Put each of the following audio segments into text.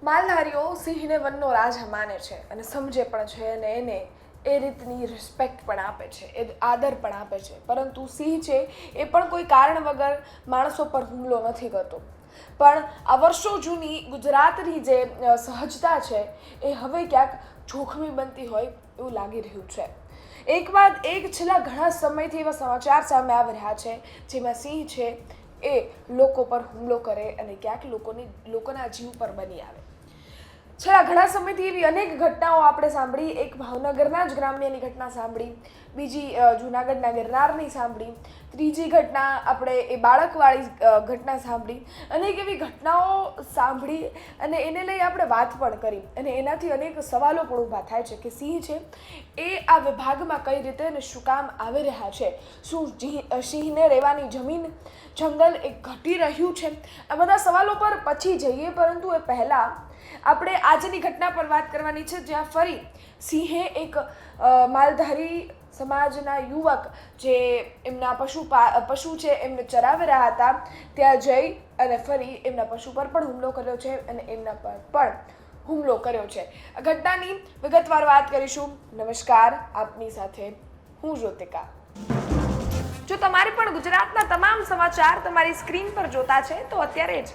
માલધારીઓ સિંહને વનનો રાજા માને છે અને સમજે પણ છે અને એને એ રીતની રિસ્પેક્ટ પણ આપે છે, એ આદર પણ આપે છે. પરંતુ સિંહ છે એ પણ કોઈ કારણ વગર માણસો પર હુમલો નથી કરતો. પણ આ વર્ષો જૂની ગુજરાતની જે સહજતા છે એ હવે ક્યાંક જોખમી બનતી હોય એવું લાગી રહ્યું છે. એક બાદ એક છેલ્લા ઘણા સમયથી એવા સમાચાર સામે આવી રહ્યા છે જેમાં સિંહ છે એ લોકો પર હુમલો કરે અને ક્યાંક લોકોના જીવ પર બની આવે. છેલ્લા ઘણા સમયથી એવી અનેક ઘટનાઓ આપણે સાંભળી. એક ભાવનગરના જ ગ્રામ્યની ઘટના સાંભળી, બીજી જૂનાગઢના ગિરનારની સાંભળી, ત્રીજી ઘટના આપણે એ બાળકવાળી ઘટના સાંભળી. અનેક એવી ઘટનાઓ સાંભળી અને એને લઈ આપણે વાત પણ કરી અને એનાથી અનેક સવાલો પણ ઊભા થાય છે કે સિંહ છે એ આ વિભાગમાં કઈ રીતે અને શું કામ આવી રહ્યા છે, શું સિંહને રહેવાની જમીન જંગલ એ ઘટી રહ્યું છે. આ બધા સવાલો પર પછી જઈએ, પરંતુ એ પહેલાં આપણે આજની ઘટના પર વાત કરવાની છે જ્યાં ફરી સિંહે એક માલધારી સમાજના યુવક જે એમના પશુ છે એમને ચરાવી રહ્યા હતા ત્યાં જઈ અને ફરી એમના પશુ પર પણ હુમલો કર્યો છે અને એમના પર પણ હુમલો કર્યો છે. આ ઘટનાની વિગતવાર વાત કરીશું. નમસ્કાર, આપની સાથે હું જ્યોતિકા. જો તમારે પણ ગુજરાતના તમામ સમાચાર તમારી સ્ક્રીન પર જોતા છે તો અત્યારે જ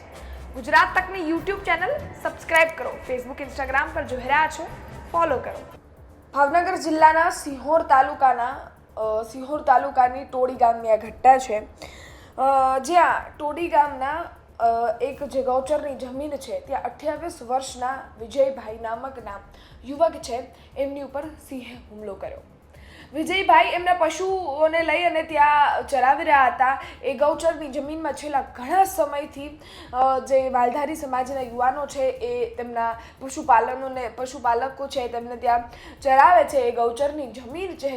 ગુજરાત તકની યુટ્યુબ ચેનલ સબસ્ક્રાઇબ કરો. ફેસબુક, ઇન્સ્ટાગ્રામ પર જોઈ રહ્યા છો, ફોલો કરો. ભાવનગર જિલ્લાના સિહોર તાલુકાની ટોડી ગામની આ ઘટના છે જ્યાં ટોડી ગામના એક જે ગૌચરની જમીન છે ત્યાં 28 વર્ષના વિજયભાઈ નામકના યુવક છે એમની ઉપર સિંહે હુમલો કર્યો. વિજયભાઈ એમના પશુઓને લઈ અને ત્યાં ચરાવી રહ્યા હતા. એ ગૌચરની જમીનમાં છેલ્લા ઘણા સમયથી જે માલધારી સમાજના યુવાનો છે એ તેમના પશુપાલકો છે તેમને ત્યાં ચરાવે છે. એ ગૌચરની જમીન છે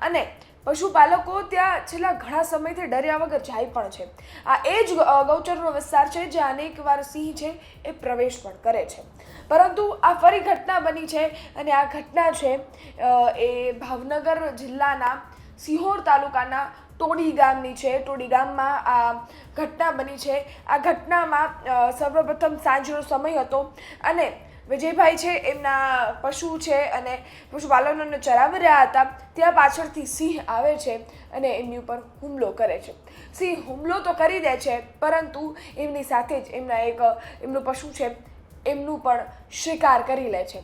અને પશુપાલકો ત્યાં છેલ્લા ઘણા સમયથી ડર્યા વગર જાય પણ છે. આ એ જ ગૌચરનો વિસ્તાર છે જ્યાં અનેકવાર સિંહ છે એ પ્રવેશ પણ કરે છે. પરંતુ આ ફરી ઘટના બની છે અને આ ઘટના છે એ ભાવનગર જિલ્લાના સિહોર તાલુકાના ટોડી ગામની છે. ટોડી ગામમાં આ ઘટના બની છે. આ ઘટનામાં સર્વપ્રથમ સાંજનો સમય હતો અને વિજયભાઈ છે એમના પશુ છે અને પશુપાલનોને ચરાવી રહ્યા હતા. ત્યાં પાછળથી સિંહ આવે છે અને એમની ઉપર હુમલો કરે છે. સિંહ હુમલો તો કરી દે છે પરંતુ એમની સાથે જ એમનું પશુ છે એમનું પણ શિકાર કરી લે છે.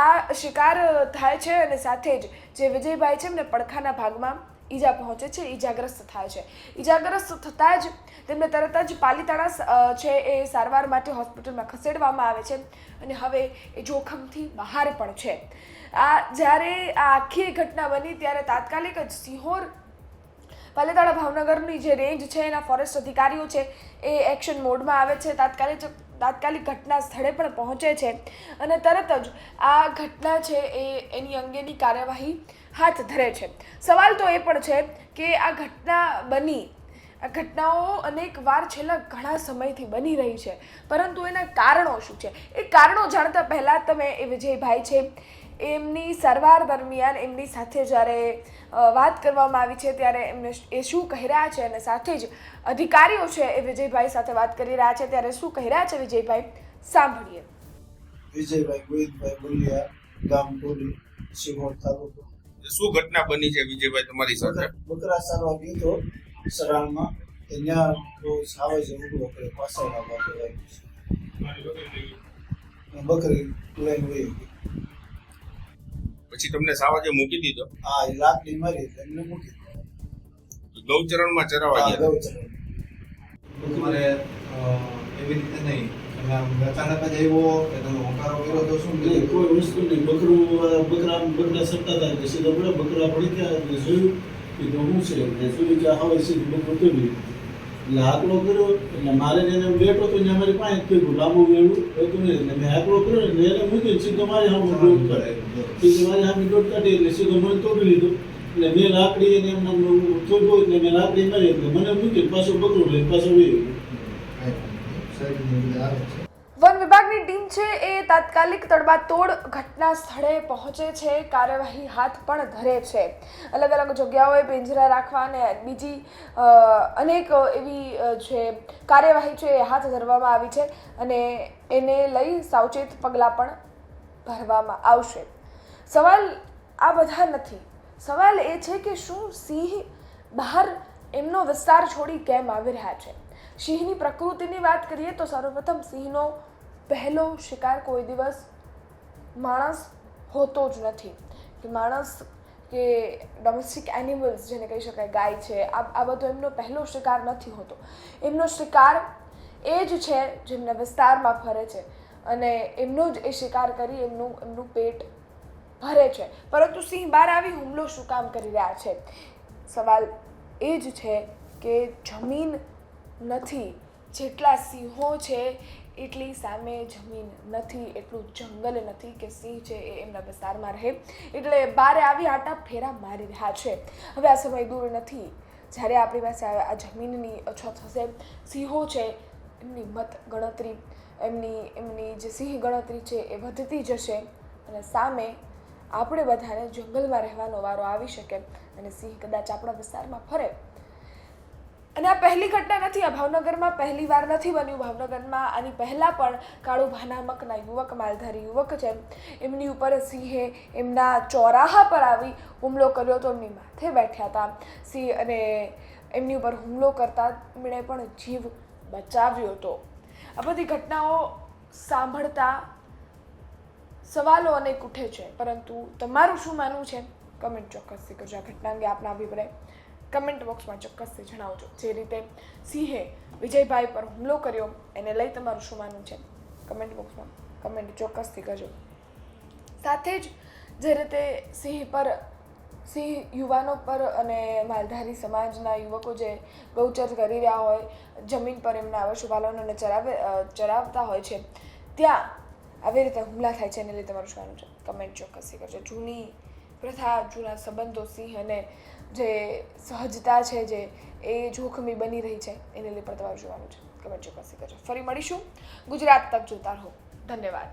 આ શિકાર થાય છે અને સાથે જ જે વિજયભાઈ છે એમને પડખાના ભાગમાં ઈજા પહોંચે છે, ઈજાગ્રસ્ત થાય છે. ઈજાગ્રસ્ત થતાં જ તેમને તરત જ પાલીતાણા છે એ સારવાર માટે હોસ્પિટલમાં ખસેડવામાં આવે છે અને હવે એ જોખમથી બહાર પણ છે. જ્યારે આ આખી ઘટના બની ત્યારે તાત્કાલિક જ સિહોર પાલીતાણા ભાવનગરની જે રેન્જ છે એના ફોરેસ્ટ અધિકારીઓ છે એ એક્શન મોડમાં આવે છે. તાત્કાલિક ઘટના સ્થળે પણ પહોંચે છે અને તરત જ આ ઘટના છે એની અંગેની કાર્યવાહી હાથ ધરે છે. સવાલ તો એ પણ છે કે આ ઘટનાઓ અનેક વાર છેલ્લા ઘણા સમયથી બની રહી છે, પરંતુ એના કારણો શું છે એ કારણો જાણતા પહેલાં તમે એ વિજયભાઈ છે એમની સારવાર દરમિયાન એમની સાથે જ્યારે વાત કરવામાં આવી છે ત્યારે એમને એ શું કહી રહ્યા છે અને સાથે જ અધિકારીઓ છે એ વિજયભાઈ સાથે વાત કરી રહ્યા છે ત્યારે શું કહી રહ્યા છે વિજયભાઈ, સાંભળીએ. વિજયભાઈ ગોવિંદભાઈ બોલિયા, ગામ ટોડી, સિહોર તાલુકો. શું ઘટના બની છે વિજયભાઈ તમારી સાથે? બકરા સારવા ગયો તો સરાણમાં ત્યાં સાવે છે ઉગડો કરે પાછળના ભાગે બકરી લઈને વહી ગઈ. પછી તમને સાવાજે મૂકી દીધો? હા, એ લાકડી મારી એટલે એમને મૂકી ગૌચરણમાં ચરાવવા ગયા? તમારે એવી રીતે નહીં, તમે અચાનક જ આવ્યો કે તમે હોકારો કર્યો તો શું? કોઈ વસ્તુ નહીં. બકરા સરતા હતા એટલે સીધા પડે બકરા પડી ગયા એટલે જોયું કે શું છે એટલે જોયું કે હવે સીધું બકરું તોડ્યું એટલે હાકલો કર્યો એટલે મારે એને બેઠો તો એને અમારી પાસે થયું લાંબુ વેળું હતું નહીં એટલે મેં હાકલો કર્યો એટલે એને મૂકીને સીધો મારી સામે દોડ કાઢે. સીધો મારી સામે દોડ કાઢી એટલે સીધો મને તોડી લીધો. એટલે મેં લાકડી એને એમને થોડું એટલે મેં લાકડી મારી એટલે મને મૂકી પાછું બકરું લઈને પાછું વહી. વન વિભાગની ટીમ છે એ તાત્કાલિક તડબાતોડ ઘટના સ્થળે પહોંચે છે, કાર્યવાહી હાથ પણ ધરે છે. અલગ અલગ જગ્યાઓએ પિંજરા રાખવા અને બીજી અનેક એવી જે કાર્યવાહી છે એ હાથ ધરવામાં આવી છે અને એને લઈ સાવચેત પગલાં પણ ભરવામાં આવશે. સવાલ આ બધા નથી. સવાલ એ છે કે શું સિંહ બહાર એમનો વિસ્તાર છોડી કેમ આવી રહ્યા છે? સિંહની પ્રકૃતિની વાત કરીએ તો સર્વપ્રથમ સિંહનો પહેલો શિકાર કોઈ દિવસ માણસ હોતો જ નથી. કે માણસ કે ડોમેસ્ટિક એનિમલ્સ જેને કહી શકાય, ગાય છે, આ બધો એમનો પહેલો શિકાર નથી હોતો. એમનો શિકાર એ જ છે જેમના વિસ્તારમાં ફરે છે અને એમનો જ એ શિકાર કરી એમનું પેટ ભરે છે. પરંતુ સિંહ બહાર આવી હુમલો શું કામ કરી રહ્યા છે? સવાલ એ જ છે કે જમીન નથી, જેટલા સિંહો છે એટલી સામે જમીન નથી, એટલું જંગલ નથી કે સિંહ છે એ એમના વિસ્તારમાં રહે, એટલે બારે આવી આટા ફેરા મારી રહ્યા છે. હવે આ સમય દૂર નથી જ્યારે આપણી પાસે આ જમીનની અછત હશે. સિંહો છે એમની મત ગણતરી, એમની જે સિંહ ગણતરી છે એ વધતી જશે અને સામે આપણે બધાને જંગલમાં રહેવાનો વારો આવી શકે અને સિંહ કદાચ આપણા વિસ્તારમાં ફરે. અને આ પહેલી ઘટના નથી, આ ભાવનગરમાં પહેલી વાર નથી બન્યું. ભાવનગરમાં આની પહેલાં પણ કાળુભા નામકના યુવક, માલધારી યુવક છે, એમની ઉપર સિંહે એમના ચોરાહા પર આવી હુમલો કર્યો હતો. એમની માથે બેઠ્યા હતા સિંહ અને એમની ઉપર હુમલો કરતા એમણે પણ જીવ બચાવ્યો હતો. આ બધી ઘટનાઓ સાંભળતા સવાલો અનેક ઉઠે છે, પરંતુ તમારું શું માનવું છે કમેન્ટ ચોક્કસથી કરજો. આ ઘટના અંગે આપના અભિપ્રાય કમેન્ટ બોક્સમાં ચોક્કસથી જણાવજો. જે રીતે સિંહે વિજયભાઈ પર હુમલો કર્યો એને લઈ તમારું શું માનવું છે કમેન્ટ બોક્સમાં કમેન્ટ ચોક્કસથી કરજો. સાથે જ જે રીતે સિંહ યુવાનો પર અને માલધારી સમાજના યુવકો જે ગૌચર કરી રહ્યા હોય, જમીન પર એમના પશુપાલનોને ચરાવતા હોય છે, ત્યાં આવી રીતે હુમલા થાય છે એને લઈ તમારું શું માનવું છે કમેન્ટ ચોક્કસથી કરજો. જૂની પ્રથા, જૂના સંબંધો, સિંહ અને જે સહજતા છે જે એ જોખમી બની રહી છે એને લઈ પણ તમારું શું માનવું છે કમેન્ટ ચોક્કસથી કરજો. ફરી મળીશું. ગુજરાત તક જોતા રહો. ધન્યવાદ.